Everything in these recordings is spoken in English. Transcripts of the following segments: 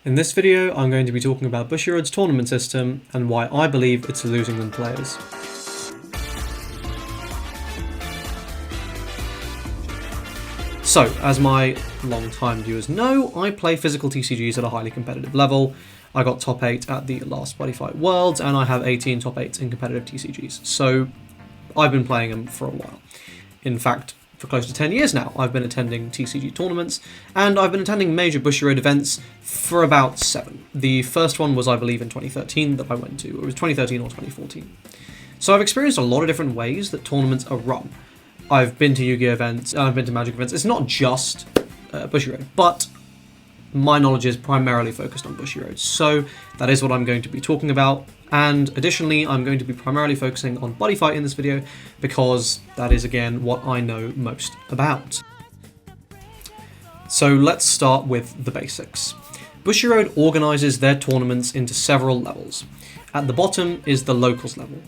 In this video, I'm going to be talking about Bushiroad's tournament system and why I believe it's losing them players. So, as my long-time viewers know, I play physical TCGs at a highly competitive level. I got top 8 at the last Buddy Fight Worlds, and I have 18 top 8s in competitive TCGs, so I've been playing them for a while. In fact, for close to 10 years now, I've been attending TCG tournaments, and I've been attending major Bushiroad events for about 7. The first one was, I believe, in 2013 that I went to. It was 2013 or 2014. So I've experienced a lot of different ways that tournaments are run. I've been to Yu-Gi-Oh events, I've been to Magic events. It's not just Bushiroad, but my knowledge is primarily focused on Bushiroad. So that is what I'm going to be talking about. And additionally, I'm going to be primarily focusing on Buddy Fight in this video because that is, again, what I know most about. So let's start with the basics. Bushiroad organises their tournaments into several levels. At the bottom is the locals level.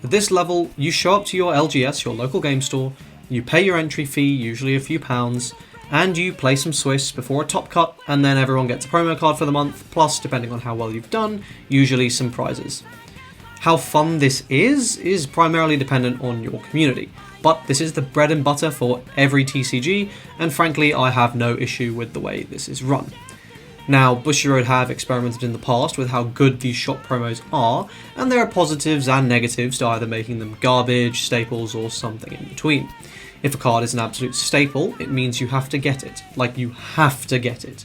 At this level, you show up to your LGS, your local game store, you pay your entry fee, usually a few pounds, and you play some Swiss before a top cut, and then everyone gets a promo card for the month, plus, depending on how well you've done, usually some prizes. How fun this is primarily dependent on your community, but this is the bread and butter for every TCG, and frankly, I have no issue with the way this is run. Now, Bushiroad have experimented in the past with how good these shop promos are, and there are positives and negatives to either making them garbage, staples, or something in between. If a card is an absolute staple, it means you have to get it. Like, you have to get it.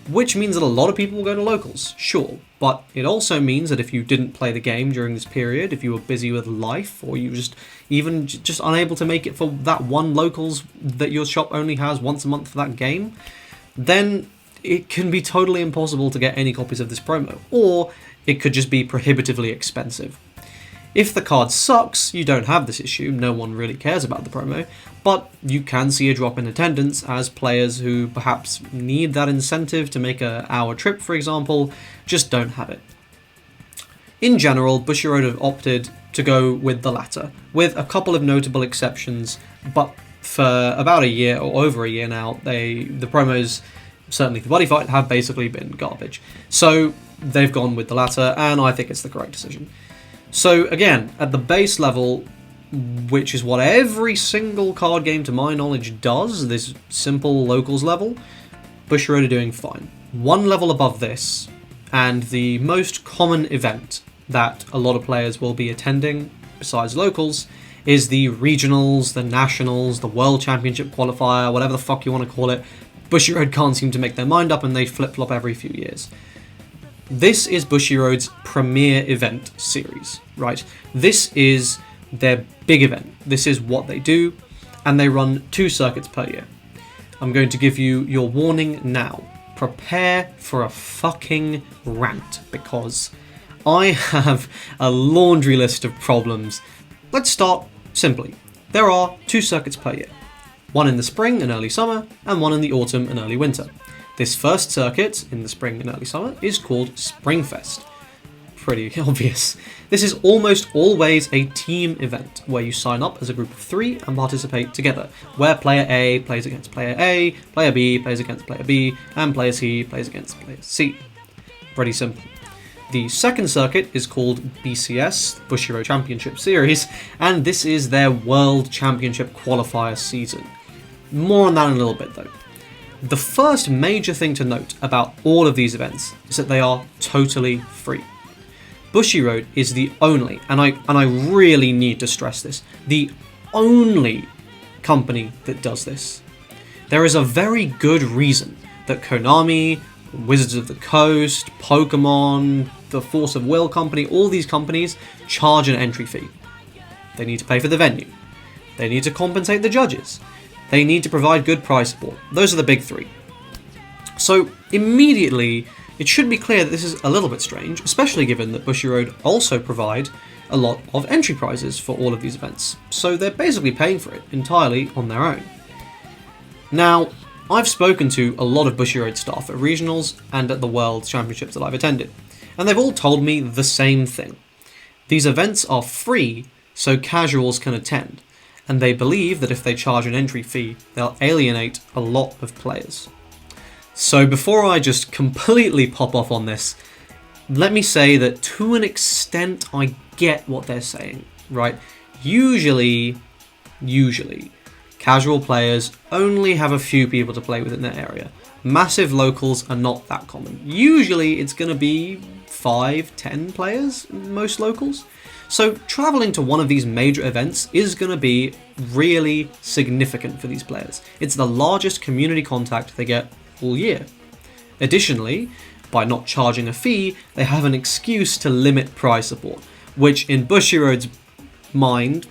Which means that a lot of people will go to locals, sure, but it also means that if you didn't play the game during this period, if you were busy with life, or you were just unable to make it for that one locals that your shop only has once a month for that game, then it can be totally impossible to get any copies of this promo, or it could just be prohibitively expensive. If the card sucks, you don't have this issue, no one really cares about the promo, but you can see a drop in attendance as players who perhaps need that incentive to make an hour trip, for example, just don't have it. In general, Bushiroad have opted to go with the latter, with a couple of notable exceptions, but for about a year or over a year now, the promos, certainly the Buddy Fight, have basically been garbage. So they've gone with the latter, and I think it's the correct decision. So again, at the base level, which is what every single card game to my knowledge does, this simple locals level, Bushiroad are doing fine. One level above this, and the most common event that a lot of players will be attending, besides locals, is the regionals, the nationals, the World Championship qualifier, whatever the fuck you want to call it. Bushiroad can't seem to make their mind up and they flip-flop every few years. This is Bushiroad's premier event series, right? This is their big event. This is what they do, and they run 2 circuits per year. I'm going to give you your warning now. Prepare for a fucking rant, because I have a laundry list of problems. Let's start simply. There are 2 circuits per year. One in the spring and early summer, and one in the autumn and early winter. This first circuit, in the spring and early summer, is called Springfest. Pretty obvious. This is almost always a team event, where you sign up as a group of 3 and participate together, where player A plays against player A, player B plays against player B, and player C plays against player C. Pretty simple. The second circuit is called BCS, Bushiroad Championship Series, and this is their World Championship qualifier season. More on that in a little bit though. The first major thing to note about all of these events is that they are totally free. Bushiroad is the only, and I really need to stress this, the only company that does this. There is a very good reason that Konami, Wizards of the Coast, Pokemon, the Force of Will company, all these companies charge an entry fee. They need to pay for the venue. They need to compensate the judges. They need to provide good prize support. Those are the big 3. So immediately, it should be clear that this is a little bit strange, especially given that Bushiroad also provide a lot of entry prizes for all of these events. So they're basically paying for it entirely on their own. Now, I've spoken to a lot of Bushiroad staff at regionals and at the World Championships that I've attended, and they've all told me the same thing. These events are free, so casuals can attend, and they believe that if they charge an entry fee, they'll alienate a lot of players. So before I just completely pop off on this, let me say that to an extent I get what they're saying, right? Usually, casual players only have a few people to play with in their area. Massive locals are not that common. Usually it's going to be 5, 10 players, most locals. So traveling to one of these major events is going to be really significant for these players. It's the largest community contact they get all year. Additionally, by not charging a fee, they have an excuse to limit prize support, which in Bushiroad's mind,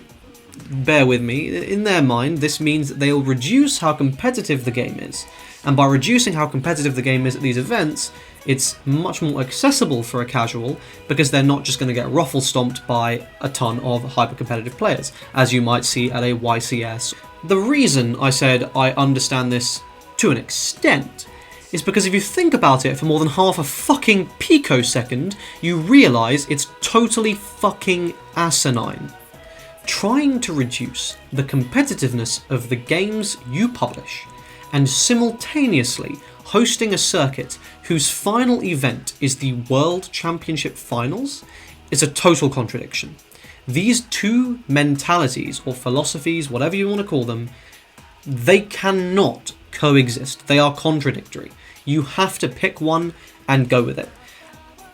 bear with me, in their mind, this means that they'll reduce how competitive the game is. And by reducing how competitive the game is at these events, it's much more accessible for a casual because they're not just going to get ruffle stomped by a ton of hyper-competitive players, as you might see at a YCS. The reason I said I understand this to an extent is because if you think about it for more than half a fucking picosecond, you realise it's totally fucking asinine. Trying to reduce the competitiveness of the games you publish and simultaneously hosting a circuit whose final event is the World Championship Finals is a total contradiction. These two mentalities or philosophies, whatever you want to call them, they cannot coexist. They are contradictory. You have to pick one and go with it.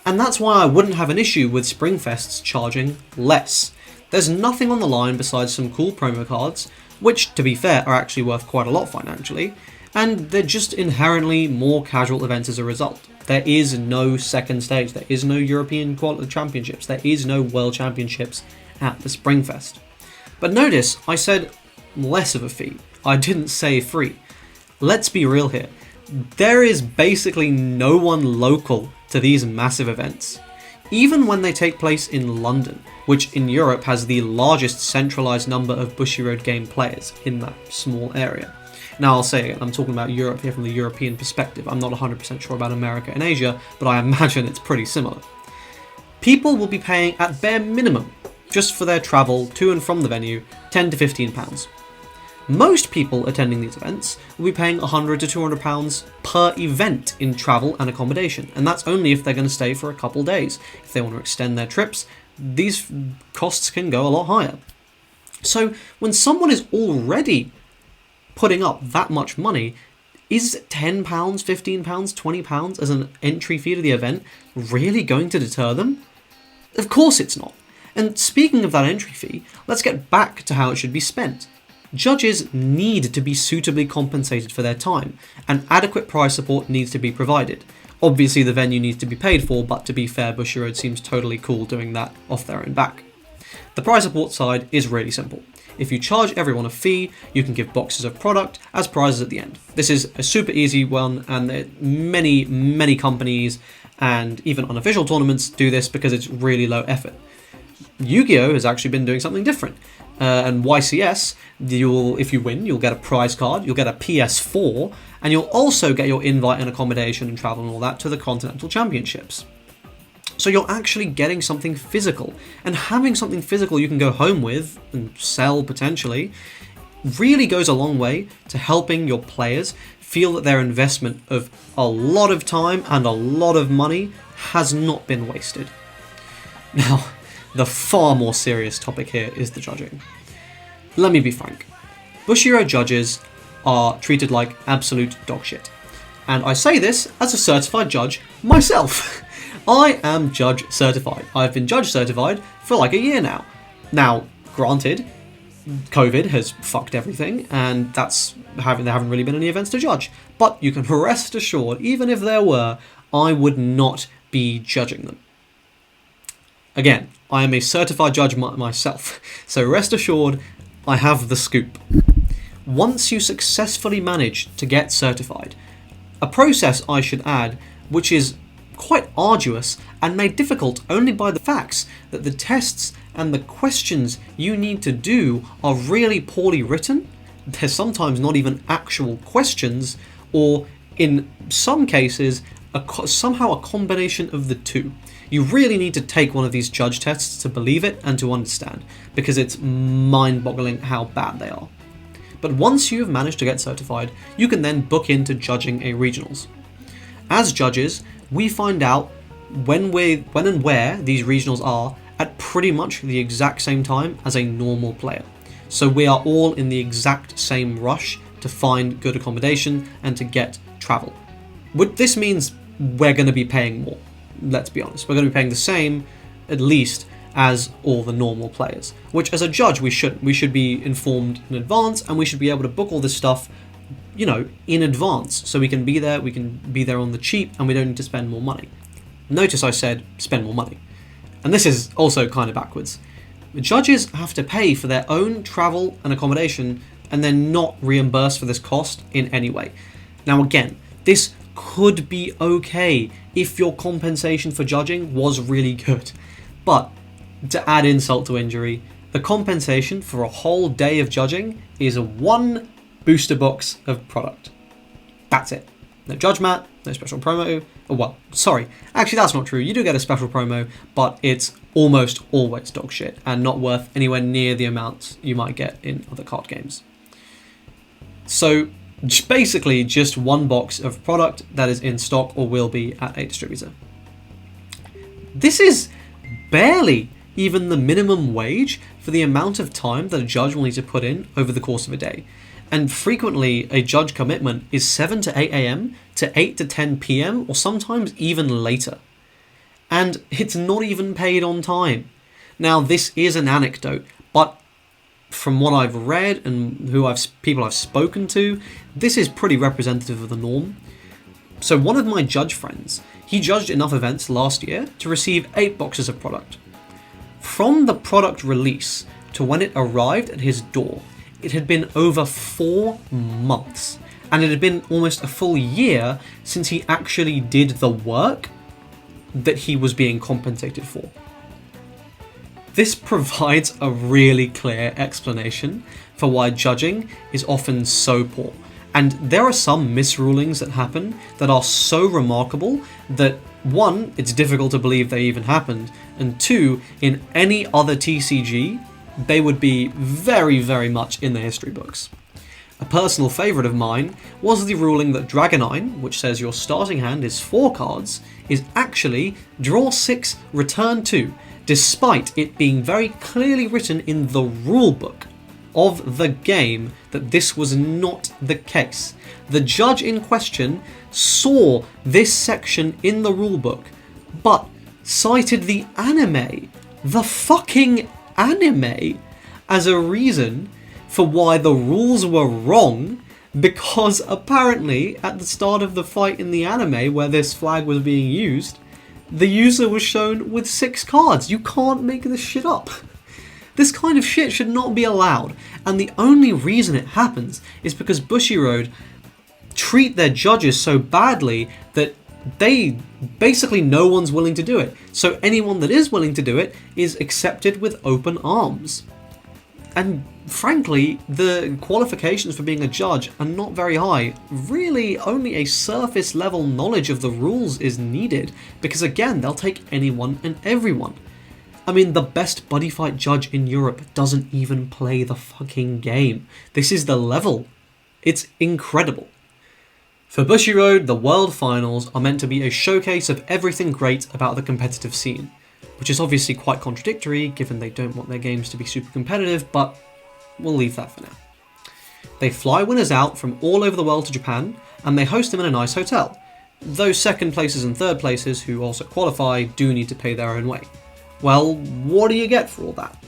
And that's why I wouldn't have an issue with Springfests charging less. There's nothing on the line besides some cool promo cards, which, to be fair, are actually worth quite a lot financially, and they're just inherently more casual events as a result. There is no second stage, there is no European Quality Championships, there is no World Championships at the Springfest. But notice, I said less of a fee. I didn't say free. Let's be real here. There is basically no one local to these massive events. Even when they take place in London, which in Europe has the largest centralised number of Bushiroad game players in that small area. Now I'll say again, I'm talking about Europe here from the European perspective. I'm not 100% sure about America and Asia, but I imagine it's pretty similar. People will be paying at bare minimum, just for their travel to and from the venue, £10 to £15. Most people attending these events will be paying £100 to £200 per event in travel and accommodation, and that's only if they're going to stay for a couple days. If they want to extend their trips, these costs can go a lot higher. So when someone is already putting up that much money, is £10, £15, £20 as an entry fee to the event really going to deter them? Of course it's not. And speaking of that entry fee, let's get back to how it should be spent. Judges need to be suitably compensated for their time, and adequate prize support needs to be provided. Obviously the venue needs to be paid for, but to be fair, Bushiroad seems totally cool doing that off their own back. The prize support side is really simple. If you charge everyone a fee, you can give boxes of product as prizes at the end. This is a super easy one, and many companies and even unofficial tournaments do this because it's really low effort. Yu-Gi-Oh! Has actually been doing something different. And YCS, if you win, you'll get a prize card, you'll get a PS4, and you'll also get your invite and accommodation and travel and all that to the Continental Championships. So you're actually getting something physical, and having something physical you can go home with and sell potentially really goes a long way to helping your players feel that their investment of a lot of time and a lot of money has not been wasted. Now, the far more serious topic here is the judging. Let me be frank. Bushiroad judges are treated like absolute dog shit. And I say this as a certified judge myself. I am judge certified. I've been judge certified for like a year now. Now, granted, COVID has fucked everything, and there haven't really been any events to judge. But you can rest assured, even if there were, I would not be judging them. Again, I am a certified judge myself, so rest assured, I have the scoop. Once you successfully manage to get certified, a process I should add, which is quite arduous and made difficult only by the facts that the tests and the questions you need to do are really poorly written. They're sometimes not even actual questions, or in some cases, somehow a combination of the two. You really need to take one of these judge tests to believe it and to understand, because it's mind-boggling how bad they are. But once you have managed to get certified, you can then book into judging a regionals. As judges, we find out when and where these regionals are at pretty much the exact same time as a normal player. So we are all in the exact same rush to find good accommodation and to get travel. This means we're going to be paying more. Let's be honest. We're going to be paying the same, at least, as all the normal players. Which, as a judge, we shouldn't. We should be informed in advance, and we should be able to book all this stuff, in advance. So we can be there on the cheap, and we don't need to spend more money. Notice I said spend more money. And this is also kind of backwards. Judges have to pay for their own travel and accommodation, and they're not reimbursed for this cost in any way. Now again, this could be okay if your compensation for judging was really good. But to add insult to injury, the compensation for a whole day of judging is 1 booster box of product. That's it. No judge mat, no special promo. Actually that's not true. You do get a special promo, but it's almost always dog shit and not worth anywhere near the amounts you might get in other card games. So basically just 1 box of product that is in stock or will be at a distributor. This is barely even the minimum wage for the amount of time that a judge will need to put in over the course of a day. And frequently a judge commitment is 7 to 8 a.m. to 8 to 10 p.m. or sometimes even later. And it's not even paid on time. Now this is an anecdote, but from what I've read and people I've spoken to, this is pretty representative of the norm. So one of my judge friends, he judged enough events last year to receive 8 boxes of product. From the product release to when it arrived at his door, it had been over 4 months, and it had been almost a full year since he actually did the work that he was being compensated for. This provides a really clear explanation for why judging is often so poor. And there are some misrulings that happen that are so remarkable that 1, it's difficult to believe they even happened, and 2, in any other TCG, they would be very, very much in the history books. A personal favourite of mine was the ruling that Dragonine, which says your starting hand is 4 cards, is actually draw 6, return 2, despite it being very clearly written in the rulebook of the game that this was not the case. The judge in question saw this section in the rulebook, but cited the anime, the fucking anime, as a reason for why the rules were wrong, because apparently at the start of the fight in the anime where this flag was being used, the user was shown with 6 cards. You can't make this shit up. This kind of shit should not be allowed, and the only reason it happens is because Bushiroad treat their judges so badly that basically no one's willing to do it. So anyone that is willing to do it is accepted with open arms. And frankly, the qualifications for being a judge are not very high. Really, only a surface level knowledge of the rules is needed, because again, they'll take anyone and everyone. I mean, the best buddy fight judge in Europe doesn't even play the fucking game. This is the level. It's incredible. For Bushiroad, the World Finals are meant to be a showcase of everything great about the competitive scene, which is obviously quite contradictory given they don't want their games to be super competitive, but we'll leave that for now. They fly winners out from all over the world to Japan, and they host them in a nice hotel. Those second places and third places who also qualify do need to pay their own way. Well, what do you get for all that?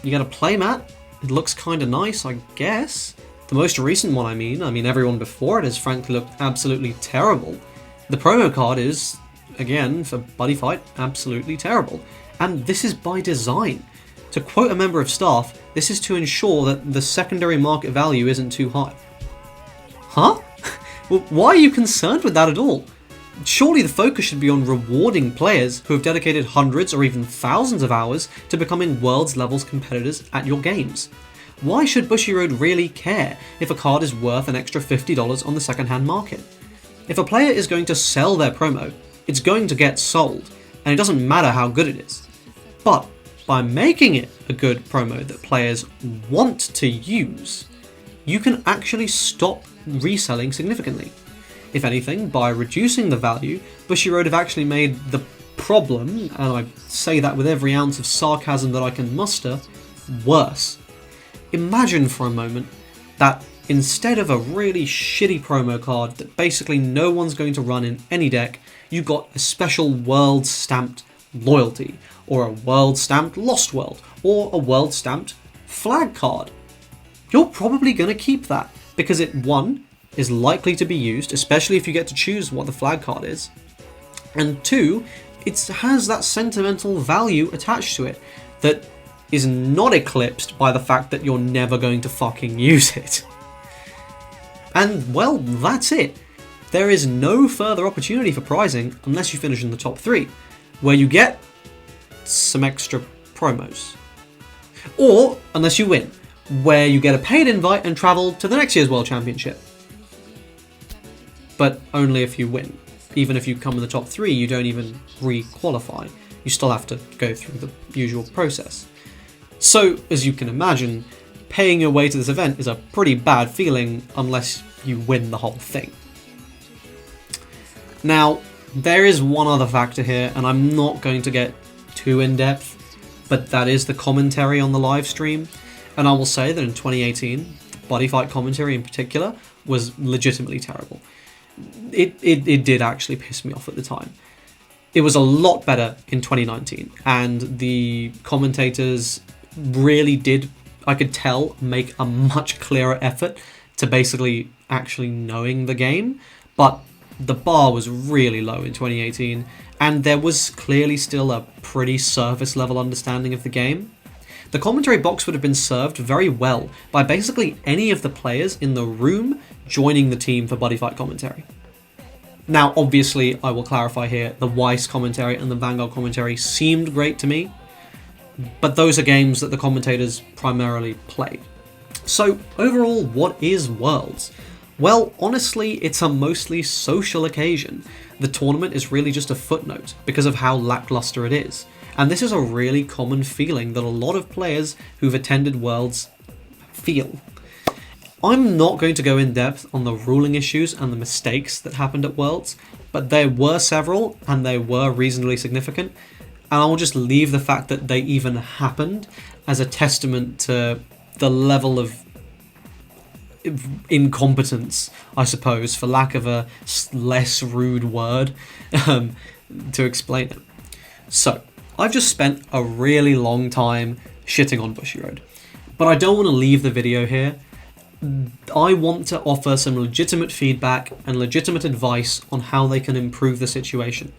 You get a playmat. It looks kinda nice, I guess. The most recent one, I mean everyone before it has frankly looked absolutely terrible. The promo card is, again, for Buddy Fight, absolutely terrible. And this is by design. To quote a member of staff, this is to ensure that the secondary market value isn't too high. Huh? Well, why are you concerned with that at all? Surely the focus should be on rewarding players who have dedicated hundreds or even thousands of hours to becoming world's levels competitors at your games. Why should Bushiroad really care if a card is worth an extra $50 on the second-hand market? If a player is going to sell their promo, it's going to get sold, and it doesn't matter how good it is. But by making it a good promo that players want to use, you can actually stop reselling significantly. If anything, by reducing the value, Bushiroad have actually made the problem, and I say that with every ounce of sarcasm that I can muster, worse. Imagine for a moment that instead of a really shitty promo card that basically no one's going to run in any deck, you got a special world stamped loyalty, or a world stamped Lost World, or a world stamped flag card. You're probably going to keep that, because it, one, is likely to be used, especially if you get to choose what the flag card is, and two, it has that sentimental value attached to it that is not eclipsed by the fact that you're never going to fucking use it. And, well, that's it. There is no further opportunity for prizing unless you finish in the top 3, where you get some extra promos. Or, unless you win, where you get a paid invite and travel to the next year's World Championship. But only if you win. Even if you come in the top 3, you don't even re-qualify. You still have to go through the usual process. So, as you can imagine, paying your way to this event is a pretty bad feeling unless you win the whole thing. Now, there is one other factor here, and I'm not going to get too in-depth, but that is the commentary on the live stream. And I will say that in 2018, Buddy Fight commentary in particular was legitimately terrible. It did actually piss me off at the time. It was a lot better in 2019, and the commentators really did, I could tell, make a much clearer effort to basically actually knowing the game, but the bar was really low in 2018, and there was clearly still a pretty surface level understanding of the game. The commentary box would have been served very well by basically any of the players in the room joining the team for Buddy Fight commentary. Now, obviously, I will clarify here, the Weiss commentary and the Vanguard commentary seemed great to me, but those are games that the commentators primarily play. So, overall, what is Worlds? Well, honestly, it's a mostly social occasion. The tournament is really just a footnote because of how lackluster it is. And this is a really common feeling that a lot of players who've attended Worlds feel. I'm not going to go in depth on the ruling issues and the mistakes that happened at Worlds, but there were several and they were reasonably significant, and I will just leave the fact that they even happened as a testament to the level of incompetence, I suppose, for lack of a less rude word, to explain it. So, I've just spent a really long time shitting on Bushiroad, but I don't want to leave the video here. I want to offer some legitimate feedback and legitimate advice on how they can improve the situation.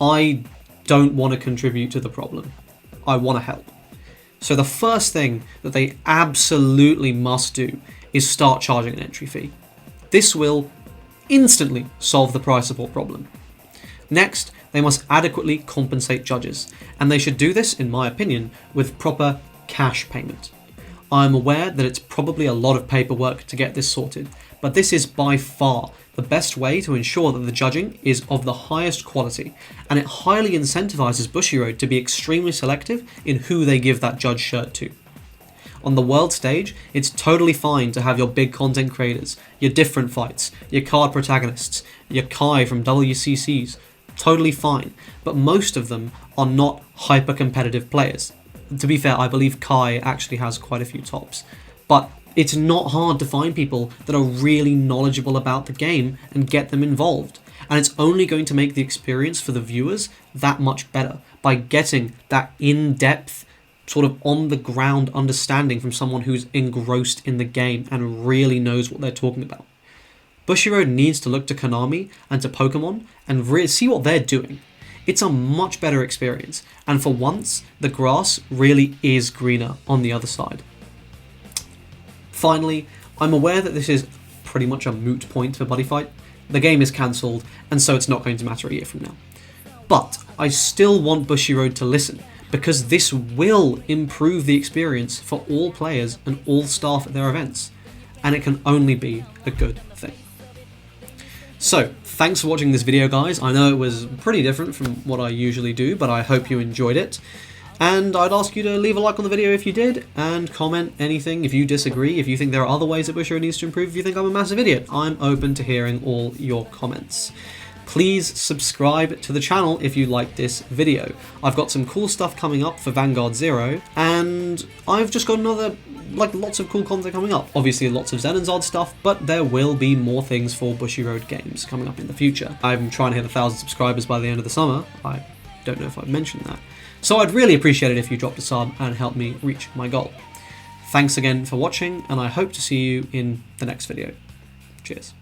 I don't want to contribute to the problem. I want to help. So the first thing that they absolutely must do is start charging an entry fee. This will instantly solve the prize support problem. Next, they must adequately compensate judges, and they should do this, in my opinion, with proper cash payment. I'm aware that it's probably a lot of paperwork to get this sorted, but this is by far the best way to ensure that the judging is of the highest quality, and it highly incentivizes Bushiroad to be extremely selective in who they give that judge shirt to. On the world stage, it's totally fine to have your big content creators, your different fights, your card protagonists, your Kai from WCCs, totally fine, but most of them are not hyper-competitive players. To be fair, I believe Kai actually has quite a few tops, but it's not hard to find people that are really knowledgeable about the game and get them involved, and it's only going to make the experience for the viewers that much better by getting that in-depth, sort of on-the-ground understanding from someone who's engrossed in the game and really knows what they're talking about. Bushiroad needs to look to Konami and to Pokemon and really see what they're doing. It's a much better experience, and for once, the grass really is greener on the other side. Finally, I'm aware that this is pretty much a moot point for Buddy Fight. The game is cancelled, and so it's not going to matter a year from now. But I still want Bushiroad to listen, because this will improve the experience for all players and all staff at their events, and it can only be a good thing. So, thanks for watching this video, guys. I know it was pretty different from what I usually do, but I hope you enjoyed it. And I'd ask you to leave a like on the video if you did, and comment anything if you disagree, if you think there are other ways that Bushiroad needs to improve, if you think I'm a massive idiot. I'm open to hearing all your comments. Please subscribe to the channel if you like this video. I've got some cool stuff coming up for Vanguard 0, and I've just got lots of cool content coming up. Obviously lots of Zen and Zod stuff, but there will be more things for Bushiroad games coming up in the future. I'm trying to hit 1,000 subscribers by the end of the summer. I don't know if I've mentioned that. So I'd really appreciate it if you dropped a sub and helped me reach my goal. Thanks again for watching, and I hope to see you in the next video. Cheers.